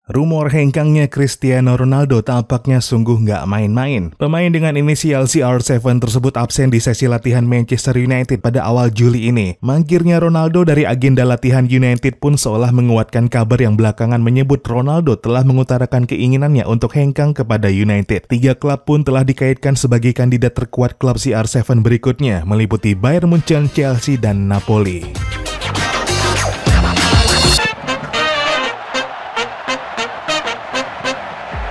Rumor hengkangnya Cristiano Ronaldo tampaknya sungguh nggak main-main. Pemain dengan inisial CR7 tersebut absen di sesi latihan Manchester United pada awal Juli ini. Mangkirnya Ronaldo dari agenda latihan United pun seolah menguatkan kabar yang belakangan menyebut Ronaldo telah mengutarakan keinginannya untuk hengkang kepada United. 3 klub pun telah dikaitkan sebagai kandidat terkuat klub CR7 berikutnya, meliputi Bayern Munchen, Chelsea, dan Napoli.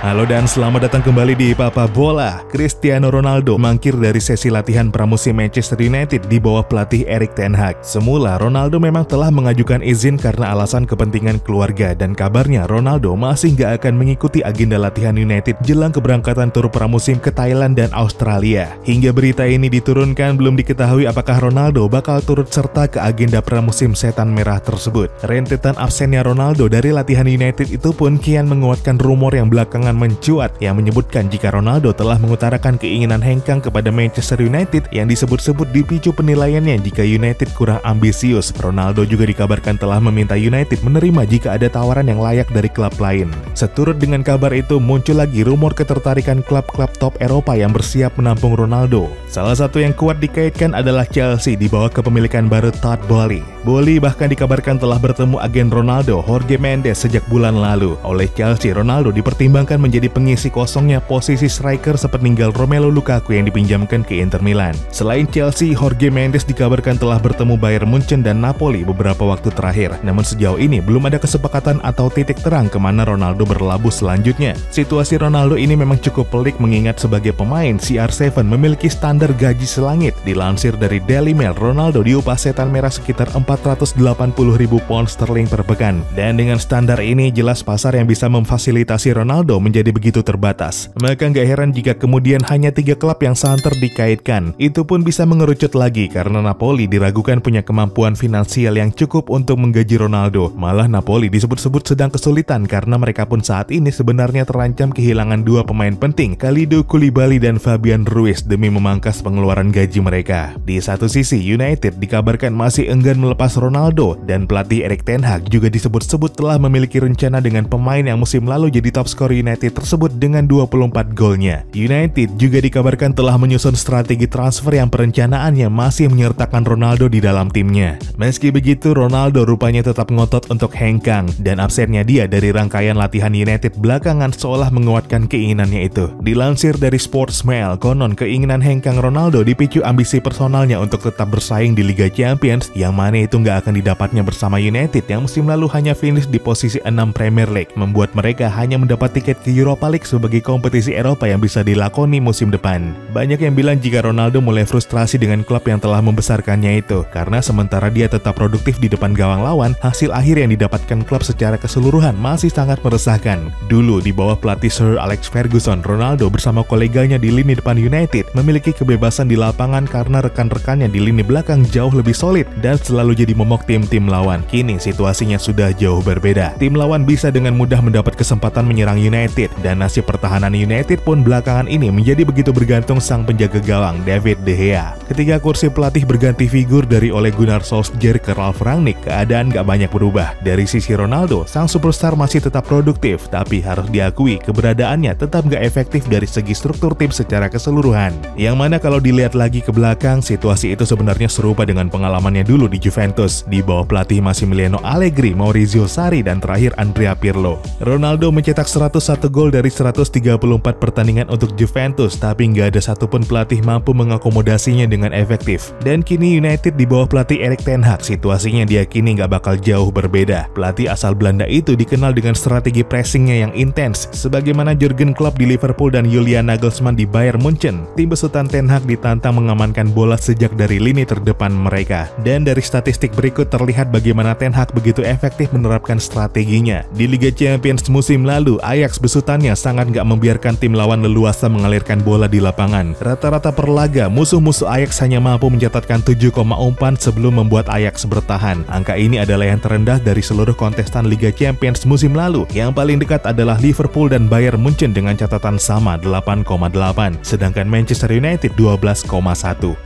Halo dan selamat datang kembali di Papa Bola. Cristiano Ronaldo mangkir dari sesi latihan pramusim Manchester United di bawah pelatih Erik ten Hag. Semula Ronaldo memang telah mengajukan izin karena alasan kepentingan keluarga, dan kabarnya Ronaldo masih nggak akan mengikuti agenda latihan United jelang keberangkatan tur pramusim ke Thailand dan Australia. Hingga berita ini diturunkan, belum diketahui apakah Ronaldo bakal turut serta ke agenda pramusim setan merah tersebut. Rentetan absennya Ronaldo dari latihan United itu pun kian menguatkan rumor yang belakangan mencuat yang menyebutkan jika Ronaldo telah mengutarakan keinginan hengkang kepada Manchester United yang disebut-sebut dipicu penilaiannya jika United kurang ambisius. Ronaldo juga dikabarkan telah meminta United menerima jika ada tawaran yang layak dari klub lain. Seturut dengan kabar itu, muncul lagi rumor ketertarikan klub-klub top Eropa yang bersiap menampung Ronaldo. Salah satu yang kuat dikaitkan adalah Chelsea di bawah kepemilikan baru Todd Boehly. Boehly bahkan dikabarkan telah bertemu agen Ronaldo, Jorge Mendes, sejak bulan lalu. Oleh Chelsea, Ronaldo dipertimbangkan menjadi pengisi kosongnya posisi striker sepeninggal Romelu Lukaku yang dipinjamkan ke Inter Milan. Selain Chelsea, Jorge Mendes dikabarkan telah bertemu Bayern Munchen dan Napoli beberapa waktu terakhir. Namun sejauh ini belum ada kesepakatan atau titik terang kemana Ronaldo berlabuh selanjutnya. Situasi Ronaldo ini memang cukup pelik mengingat sebagai pemain, CR7 memiliki standar gaji selangit. Dilansir dari Daily Mail, Ronaldo diupah setan merah sekitar 480.000 pound sterling per pekan. Dan dengan standar ini, jelas pasar yang bisa memfasilitasi Ronaldo menjadi begitu terbatas. Maka nggak heran jika kemudian hanya 3 klub yang santer dikaitkan. Itu pun bisa mengerucut lagi karena Napoli diragukan punya kemampuan finansial yang cukup untuk menggaji Ronaldo. Malah Napoli disebut-sebut sedang kesulitan karena mereka pun saat ini sebenarnya terancam kehilangan 2 pemain penting, Kalidou Koulibaly dan Fabian Ruiz, demi memangkas pengeluaran gaji mereka. Di satu sisi, United dikabarkan masih enggan melepas Ronaldo, dan pelatih Erik ten Hag juga disebut-sebut telah memiliki rencana dengan pemain yang musim lalu jadi top skor United tersebut dengan 24 golnya. United juga dikabarkan telah menyusun strategi transfer yang perencanaannya masih menyertakan Ronaldo di dalam timnya. Meski begitu, Ronaldo rupanya tetap ngotot untuk hengkang, dan absennya dia dari rangkaian latihan United belakangan seolah menguatkan keinginannya itu. Dilansir dari Sportsmail, konon keinginan hengkang Ronaldo dipicu ambisi personalnya untuk tetap bersaing di Liga Champions, yang mana itu nggak akan didapatnya bersama United yang musim lalu hanya finish di posisi 6 Premier League, membuat mereka hanya mendapat tiket ke Europa League sebagai kompetisi Eropa yang bisa dilakoni musim depan. Banyak yang bilang jika Ronaldo mulai frustrasi dengan klub yang telah membesarkannya itu, karena sementara dia tetap produktif di depan gawang lawan, hasil akhir yang didapatkan klub secara keseluruhan masih sangat meresahkan. Dulu di bawah pelatih Sir Alex Ferguson, Ronaldo bersama koleganya di lini depan United memiliki kebebasan di lapangan karena rekan-rekannya di lini belakang jauh lebih solid dan selalu jadi momok tim-tim lawan. Kini situasinya sudah jauh berbeda. Tim lawan bisa dengan mudah mendapat kesempatan menyerang United, dan nasib pertahanan United pun belakangan ini menjadi begitu bergantung sang penjaga gawang David De Gea. Ketika kursi pelatih berganti figur dari Ole Gunnar Solskjaer ke Ralf Rangnick, keadaan gak banyak berubah. Dari sisi Ronaldo, sang superstar masih tetap produktif, tapi harus diakui keberadaannya tetap gak efektif dari segi struktur tim secara keseluruhan. Yang mana kalau dilihat lagi ke belakang, situasi itu sebenarnya serupa dengan pengalamannya dulu di Juventus di bawah pelatih Massimiliano Allegri, Maurizio Sarri, dan terakhir Andrea Pirlo. Ronaldo mencetak 101 gol dari 134 pertandingan untuk Juventus, tapi nggak ada satupun pelatih mampu mengakomodasinya dengan efektif. Dan kini United di bawah pelatih Erik ten Hag, situasinya diyakini nggak bakal jauh berbeda. Pelatih asal Belanda itu dikenal dengan strategi pressingnya yang intens, sebagaimana Jurgen Klopp di Liverpool dan Julian Nagelsmann di Bayern Munchen. Tim besutan ten Hag ditantang mengamankan bola sejak dari lini terdepan mereka. Dan dari statistik berikut terlihat bagaimana ten Hag begitu efektif menerapkan strateginya. Di Liga Champions musim lalu, Ajax kehusutannya sangat nggak membiarkan tim lawan leluasa mengalirkan bola di lapangan. Rata-rata per laga, musuh-musuh Ajax hanya mampu mencatatkan 7,4 sebelum membuat Ajax bertahan. Angka ini adalah yang terendah dari seluruh kontestan Liga Champions musim lalu. Yang paling dekat adalah Liverpool dan Bayern Munchen dengan catatan sama 8,8, sedangkan Manchester United 12,1.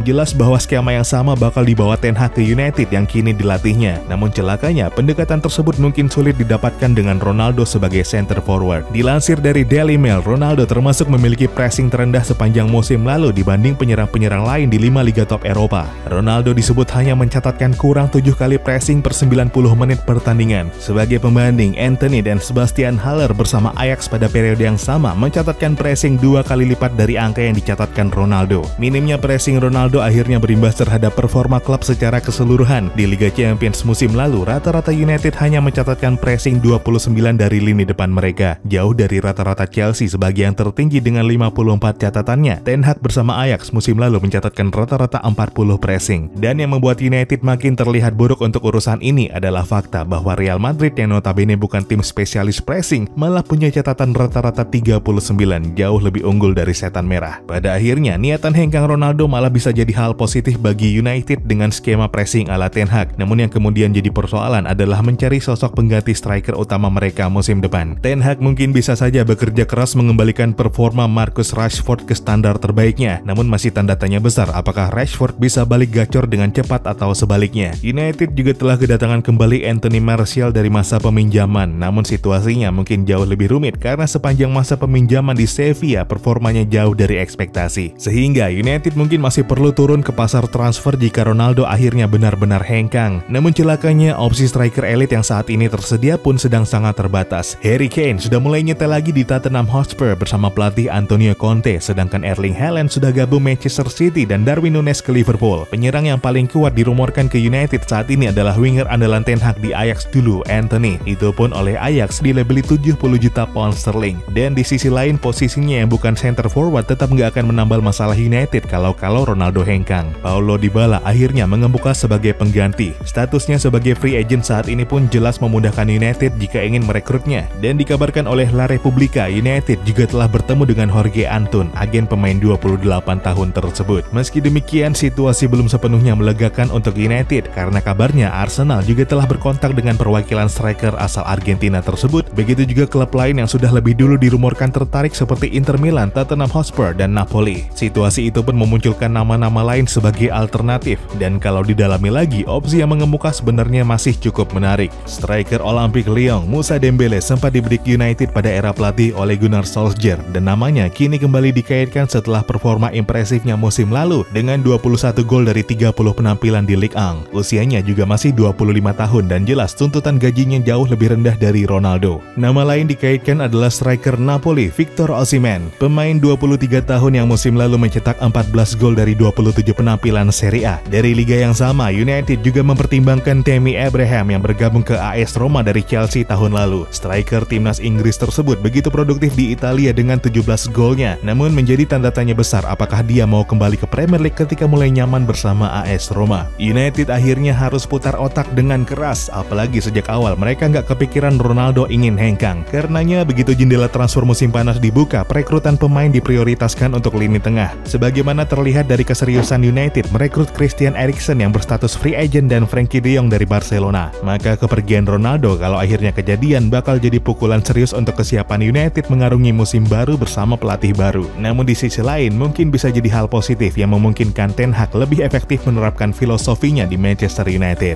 Jelas bahwa skema yang sama bakal dibawa Ten Hag ke United yang kini dilatihnya. Namun celakanya, pendekatan tersebut mungkin sulit didapatkan dengan Ronaldo sebagai center forward. Dilansir dari Daily Mail, Ronaldo termasuk memiliki pressing terendah sepanjang musim lalu dibanding penyerang-penyerang lain di 5 liga top Eropa. Ronaldo disebut hanya mencatatkan kurang 7 kali pressing per 90 menit pertandingan. Sebagai pembanding, Antony dan Sebastian Haller bersama Ajax pada periode yang sama mencatatkan pressing 2 kali lipat dari angka yang dicatatkan Ronaldo. Minimnya pressing Ronaldo akhirnya berimbas terhadap performa klub secara keseluruhan. Di Liga Champions musim lalu, rata-rata United hanya mencatatkan pressing 29 dari lini depan mereka, jauh dari rata-rata Chelsea sebagai yang tertinggi dengan 54 catatannya. Ten Hag bersama Ajax musim lalu mencatatkan rata-rata 40 pressing. Dan yang membuat United makin terlihat buruk untuk urusan ini adalah fakta bahwa Real Madrid yang notabene bukan tim spesialis pressing malah punya catatan rata-rata 39, jauh lebih unggul dari setan merah. Pada akhirnya, niatan hengkang Ronaldo malah bisa jadi hal positif bagi United dengan skema pressing ala Ten Hag. Namun yang kemudian jadi persoalan adalah mencari sosok pengganti striker utama mereka musim depan. Ten Hag mungkin bisa saja bekerja keras mengembalikan performa Marcus Rashford ke standar terbaiknya. Namun masih tanda tanya besar apakah Rashford bisa balik gacor dengan cepat atau sebaliknya. United juga telah kedatangan kembali Anthony Martial dari masa peminjaman. Namun situasinya mungkin jauh lebih rumit karena sepanjang masa peminjaman di Sevilla performanya jauh dari ekspektasi. Sehingga United mungkin masih perlu turun ke pasar transfer jika Ronaldo akhirnya benar-benar hengkang. Namun celakanya opsi striker elit yang saat ini tersedia pun sedang sangat terbatas. Harry Kane sudah mulai nyetel lagi di Tottenham Hotspur bersama pelatih Antonio Conte, sedangkan Erling Haaland sudah gabung Manchester City dan Darwin Núñez ke Liverpool. Penyerang yang paling kuat dirumorkan ke United saat ini adalah winger andalan Ten Hag di Ajax dulu, Antony. Itu pun oleh Ajax dilabeli 70 juta pound sterling. Dan di sisi lain, posisinya yang bukan center forward tetap nggak akan menambal masalah United kalau Ronaldo hengkang. Paulo Dybala akhirnya mengemuka sebagai pengganti. Statusnya sebagai free agent saat ini pun jelas memudahkan United jika ingin merekrutnya. Dan dikabarkan oleh La Repubblica, United juga telah bertemu dengan Jorge Antun, agen pemain 28 tahun tersebut. Meski demikian, situasi belum sepenuhnya melegakan untuk United karena kabarnya Arsenal juga telah berkontak dengan perwakilan striker asal Argentina tersebut. Begitu juga klub lain yang sudah lebih dulu dirumorkan tertarik seperti Inter Milan, Tottenham Hotspur, dan Napoli. Situasi itu pun memunculkan nama-nama lain sebagai alternatif. Dan kalau didalami lagi, opsi yang mengemuka sebenarnya masih cukup menarik. Striker Olympique Lyon, Moussa Dembele sempat diberi United pada era pelatih Ole Gunnar Solskjaer dan namanya kini kembali dikaitkan setelah performa impresifnya musim lalu dengan 21 gol dari 30 penampilan di Ligue 1. Usianya juga masih 25 tahun dan jelas tuntutan gajinya jauh lebih rendah dari Ronaldo. Nama lain dikaitkan adalah striker Napoli, Victor Osimhen, pemain 23 tahun yang musim lalu mencetak 14 gol dari 27 penampilan Serie A. Dari liga yang sama, United juga mempertimbangkan Tammy Abraham yang bergabung ke AS Roma dari Chelsea tahun lalu. Striker timnas Inggris tersebut begitu produktif di Italia dengan 17 golnya. Namun menjadi tanda tanya besar apakah dia mau kembali ke Premier League ketika mulai nyaman bersama AS Roma. United akhirnya harus putar otak dengan keras, apalagi sejak awal mereka nggak kepikiran Ronaldo ingin hengkang. Karenanya begitu jendela transfer musim panas dibuka, perekrutan pemain diprioritaskan untuk lini tengah. Sebagaimana terlihat dari keseriusan United merekrut Christian Eriksen yang berstatus free agent dan Frenkie de Jong dari Barcelona. Maka kepergian Ronaldo kalau akhirnya kejadian bakal jadi pukulan serius untuk kesiapan United mengarungi musim baru bersama pelatih baru. Namun di sisi lain mungkin bisa jadi hal positif yang memungkinkan Ten Hag lebih efektif menerapkan filosofinya di Manchester United.